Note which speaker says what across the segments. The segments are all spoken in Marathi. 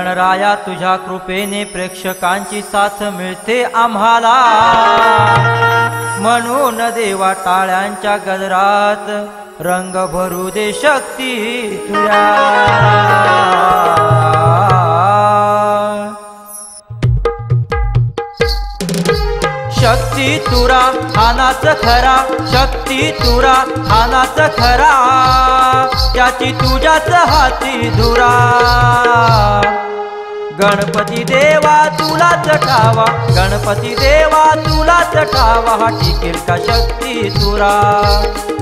Speaker 1: गणराया तुझ्या कृपेने प्रेक्षकांची साथ मिळते आम्हाला, म्हणून देवा टाळ्यांच्या गजरात रंग भरू दे शक्ती तुझ्या। शक्ती तुरा हा नाच खरा, शक्ती तुरा हा नाच खरा, त्याची तुझ्याच हाती धुरा। गणपती देवा तुलाच ठावा, गणपती देवा तुलाच ठावा, टिकेल का शक्ती तुरा।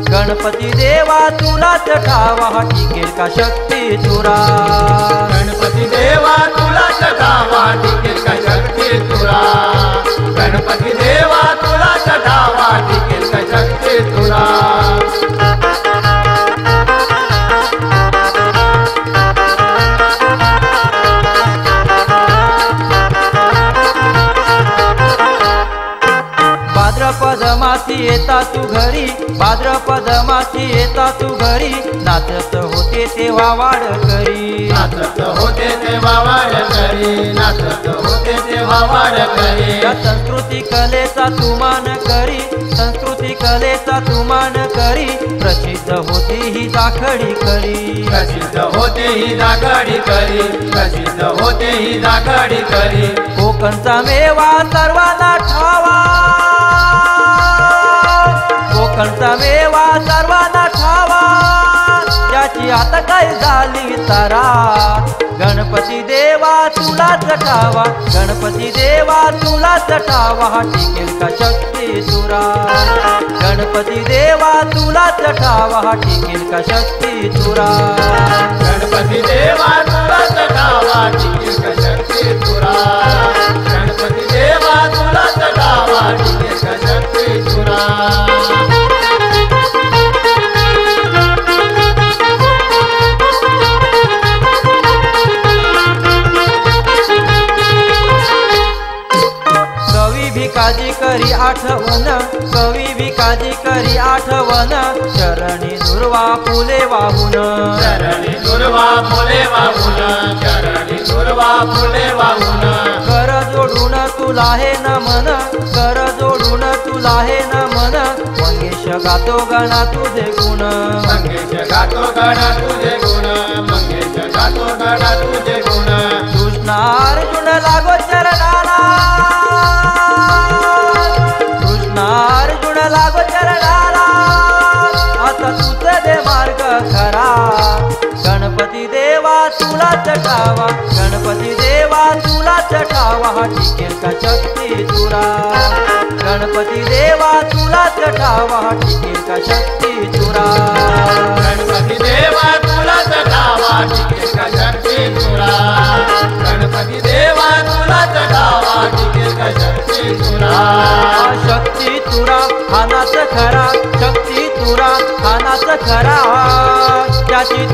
Speaker 1: गणपती देवा तुलाच ठावा, टिकेल का शक्ती तुरा।
Speaker 2: गणपती देवा तुलाच ठावा, टिकेल का शक्ती तुरा। गणपती देवा तुलाच ठावा, टिकेल का शक्ती तुरा।
Speaker 1: भाद्रपद मासी येता तू घरी, भाद्रपद मासी येता तू घरी, नाचत होते तेव्हा वाढ करी,
Speaker 2: नाचत होते तेव्हा वाढ करी, नाचत होते तेव्हा वाढ करी।
Speaker 1: या संस्कृती कलेचा तू मान करी, संस्कृती कलेचा तू मान करी, प्रसिद्ध होती ही जाखडी करी,
Speaker 2: प्रसिद्ध होते ही जाखडी करी, प्रसिद्ध होते ही जाखडी करी।
Speaker 1: कोकणचा मेवा सर्वांना ठावा, कोकणचा मेवा सर्वांना ठावा, याची आता काय झाली तारा। गणपती देवा तुलाच ठावा, गणपती देवा तुलाच ठावा, टिकेल का शक्ती तुरा। गणपती देवा तुलाच ठावा, टिकेल का शक्ती तुरा।
Speaker 2: गणपती देवा तुलाच ठावा, टिकेल का शक्ती तुरा। गणपती देवा तुलाच ठावा, टिकेल का शक्ती तुरा।
Speaker 1: भिकाजी करी आठवण, कवी भिकाजी करी आठवण, चरणी दुर्वा फुले वाहून,
Speaker 2: चरणी दुर्वा फुले वाहून, चरणी दुर्वा फुले वाहून।
Speaker 1: कर जोडून तुला हे नमन, कर जोडून तुला हे नमन, मंगेश गातो गणा तुझे गुण,
Speaker 2: मंगेश गातो गणा तुझे गुण, मंगेश गातो गणा तुझे गुण।
Speaker 1: कृष्णा अर्जुन लागो चरणाला, अर्जुन लागो चरणाला, आता तुझ दे मार्ग खरा। गणपती देवा तुलाच ठावा, गणपती देवा तुलाच ठावा, टिकेल का शक्ती तुरा। गणपती देवा तुलाच ठावा, टिकेल का शक्ती तुरा।
Speaker 2: गणपती देवा तुलाच ठावा, टिकेल का शक्ती तुरा। गणपती देवा तुलाच ठावा, टिकेल का शक्ती तुरा।
Speaker 1: शक्ती तुरा हा नाच खरा, शक्ती तुरा हा नाच खरा, त्याची